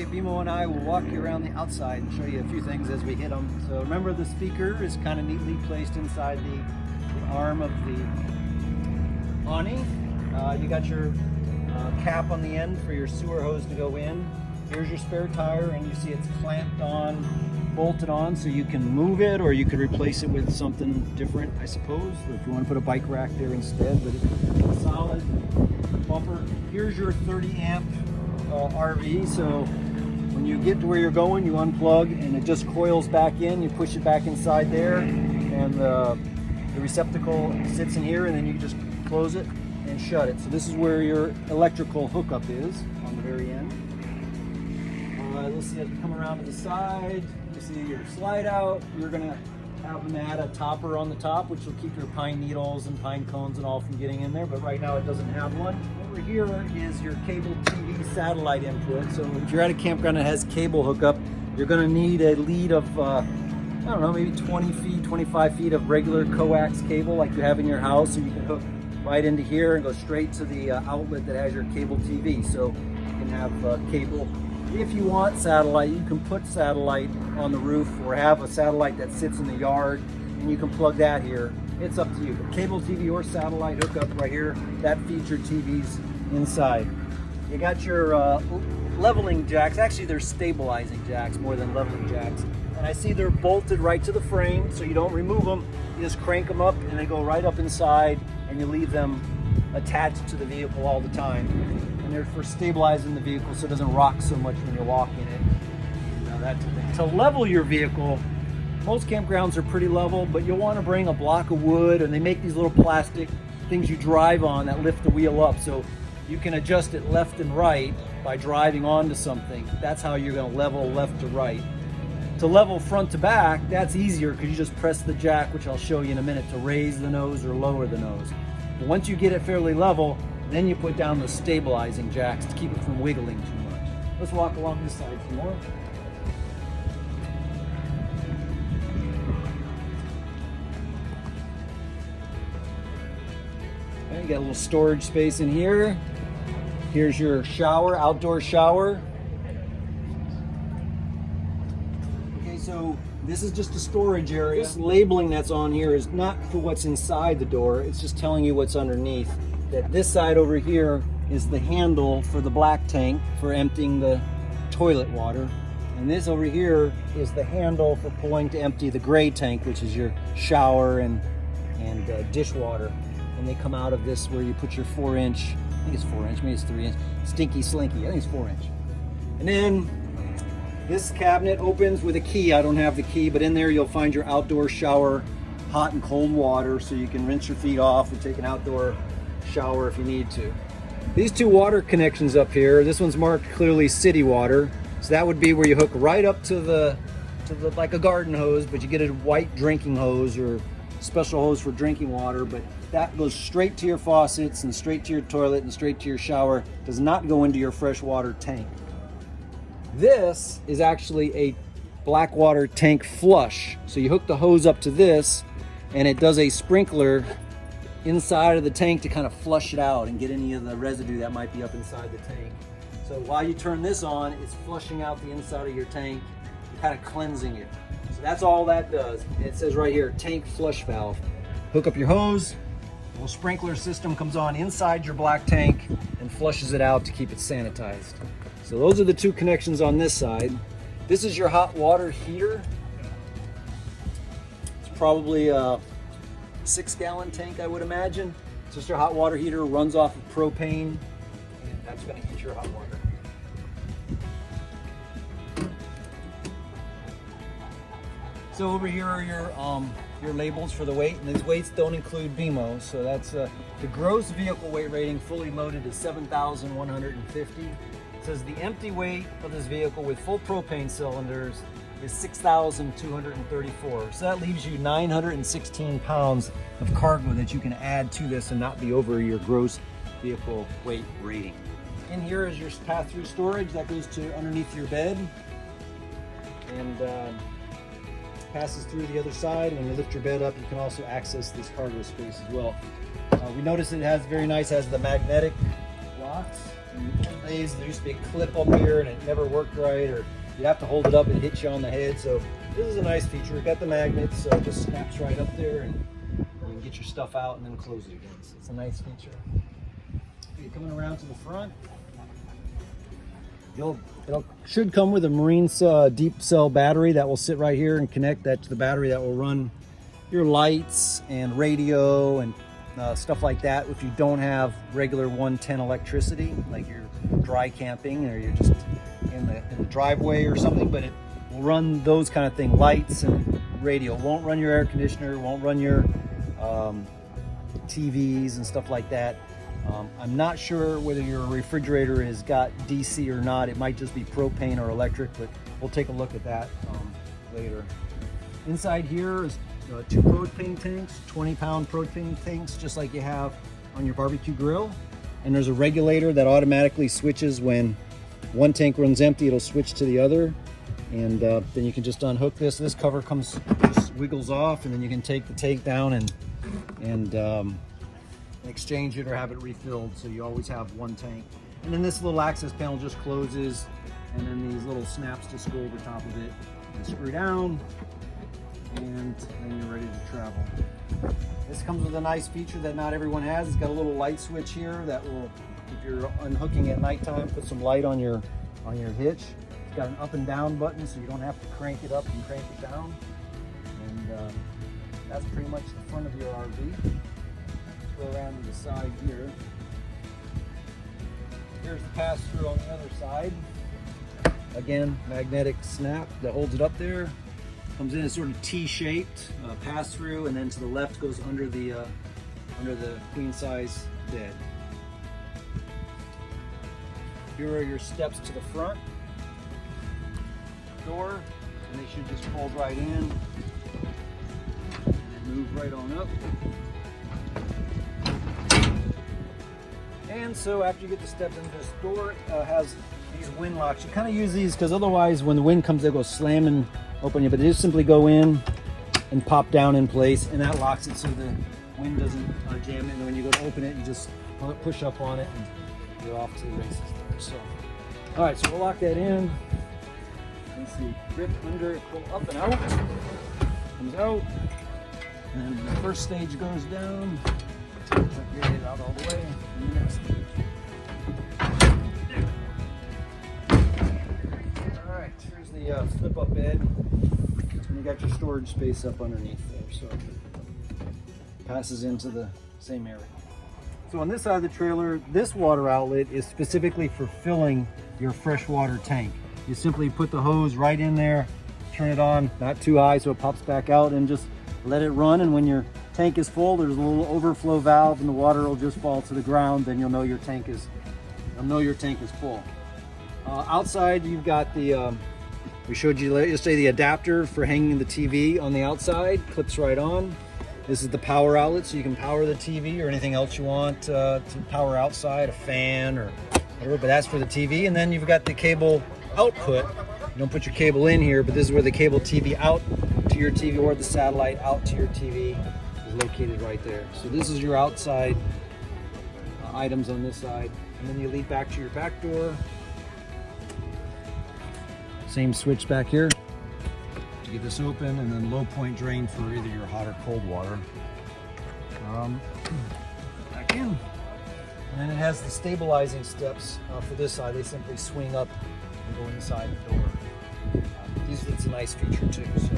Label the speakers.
Speaker 1: Okay, Bimo and I will walk you around the outside and show you a few things as we hit them. So remember, the speaker is kind of neatly placed inside the arm of the awning. You got your cap on the end for your sewer hose to go in. Here's your spare tire, and you see it's clamped on, bolted on, so you can move it or you could replace it with something different, I suppose, if you want to put a bike rack there instead. But it's solid bumper. Here's your 30 amp RV, so when you get to where you're going, you unplug and it just coils back in. You push it back inside there, and the receptacle sits in here, and then you just close it and shut it. So this is where your electrical hookup is on the very end. Let's see, as we come around to the side, you see your slide out. You're gonna have them add a topper on the top, which will keep your pine needles and pine cones and all from getting in there, but right now it doesn't have one. Over here is your cable TV satellite input. So if you're at a campground that has cable hookup, you're gonna need a lead of, I don't know, maybe 20 feet, 25 feet of regular coax cable like you have in your house, so you can hook right into here and go straight to the outlet that has your cable TV. So you can have cable. If you want satellite, you can put satellite on the roof or have a satellite that sits in the yard, and you can plug that here. It's up to you. But cable TV or satellite hookup right here, that feeds your TVs inside. You got your leveling jacks. Actually, they're stabilizing jacks more than leveling jacks. And I see they're bolted right to the frame, so you don't remove them. You just crank them up and they go right up inside, and you leave them attached to the vehicle all the time. And they're for stabilizing the vehicle so it doesn't rock so much when you're walking it. Now that's the thing. To level your vehicle, most campgrounds are pretty level, but you'll want to bring a block of wood, and they make these little plastic things you drive on that lift the wheel up, so you can adjust it left and right by driving onto something. That's how you're going to level left to right. To level front to back, that's easier because you just press the jack, which I'll show you in a minute, to raise the nose or lower the nose. But once you get it fairly level, then you put down the stabilizing jacks to keep it from wiggling too much. Let's walk along this side some more. Okay, you got a little storage space in here. Here's your shower, outdoor shower. Okay, so this is just a storage area. This labeling that's on here is not for what's inside the door, it's just telling you what's underneath. That this side over here is the handle for the black tank for emptying the toilet water. And this over here is the handle for pulling to empty the gray tank, which is your shower and dishwater. And they come out of this where you put your 4-inch, I think it's 4-inch, maybe it's 3-inch, stinky slinky, I think it's 4-inch. And then this cabinet opens with a key. I don't have the key, but in there you'll find your outdoor shower, hot and cold water, so you can rinse your feet off and take an outdoor shower if you need to. These two water connections up here, this one's marked clearly city water, so that would be where you hook right up to the like a garden hose, but you get a white drinking hose or special hose for drinking water, but that goes straight to your faucets and straight to your toilet and straight to your shower. Does not go into your freshwater tank. This is actually a black water tank flush, so you hook the hose up to this and it does a sprinkler inside of the tank to kind of flush it out and get any of the residue that might be up inside the tank. So while you turn this on, it's flushing out the inside of your tank, kind of cleansing it. So that's all that does. It says right here, tank flush valve. Hook up your hose, a little sprinkler system comes on inside your black tank and flushes it out to keep it sanitized. So those are the two connections on this side. This is your hot water heater. It's probably a 6-gallon tank, I would imagine. It's just your hot water heater, runs off of propane, and that's going to heat your hot water. So over here are your labels for the weight, and these weights don't include BMO. So that's the gross vehicle weight rating fully loaded is 7,150. It says the empty weight of this vehicle with full propane cylinders is 6,234. So that leaves you 916 pounds of cargo that you can add to this and not be over your gross vehicle weight rating. In here is your pass-through storage that goes to underneath your bed and passes through the other side. When you lift your bed up, you can also access this cargo space as well. We notice it has very nice, has the magnetic locks. There used to be a clip up here and it never worked right, or you'd have to hold it up and hit you on the head. So this is a nice feature. It got the magnets, so it just snaps right up there and you can get your stuff out and then close it again. So it's a nice feature. Okay, coming around to the front, it should come with a marine deep cell battery that will sit right here and connect that to the battery that will run your lights and radio and stuff like that. If you don't have regular 110 electricity, like you're dry camping or you're just in the driveway or something, but it will run those kind of things, lights and radio. It won't run your air conditioner, won't run your TVs and stuff like that. I'm not sure whether your refrigerator has got DC or not. It might just be propane or electric, but we'll take a look at that later. Inside here is 2 propane tanks, 20-pound propane tanks, just like you have on your barbecue grill. And there's a regulator that automatically switches when one tank runs empty. It'll switch to the other, and then you can just unhook this. This cover just wiggles off, and then you can take the tank down and exchange it or have it refilled, so you always have one tank. And then this little access panel just closes, and then these little snaps just go over top of it and screw down, and then you're ready to travel. This comes with a nice feature that not everyone has. It's got a little light switch here that will, if you're unhooking at nighttime, put some light on your hitch. It's got an up and down button, so you don't have to crank it up and crank it down. And that's pretty much the front of your RV. Let's go around to the side here. Here's the pass-through on the other side. Again, magnetic snap that holds it up there. Comes in as sort of T-shaped pass-through, and then to the left goes under the queen-size bed. Here are your steps to the front door, and they should just fold right in and move right on up. And so after you get the steps into this door, it has these wind locks. You kind of use these because otherwise when the wind comes, they'll go slamming open you, but they just simply go in and pop down in place, and that locks it so the wind doesn't jam it. And when you go to open it, you just push up on it and you're off to the races there. So, all right, so we'll lock that in. Let's see, grip under, pull up and out, comes out, and the first stage goes down. Get it out all the way. And the next stage. All right, here's the flip-up bed. And you got your storage space up underneath there, so it passes into the same area. So on this side of the trailer, this water outlet is specifically for filling your freshwater tank. You simply put the hose right in there, turn it on, not too high so it pops back out, and just let it run. And when your tank is full, there's a little overflow valve and the water will just fall to the ground. Then you'll know your tank is full. Outside, you've got the we showed you yesterday the adapter for hanging the TV on the outside, clips right on. This is the power outlet, so you can power the TV or anything else you want to power outside, a fan or whatever, but that's for the TV. And then you've got the cable output. You don't put your cable in here, but this is where the cable TV out to your TV, or the satellite out to your TV, is located right there. So this is your outside items on this side. And then you lead back to your back door. Same switch back here. You get this open, and then low point drain for either your hot or cold water. Back in. And then it has the stabilizing steps for this side. They simply swing up and go inside the door. It's a nice feature too. So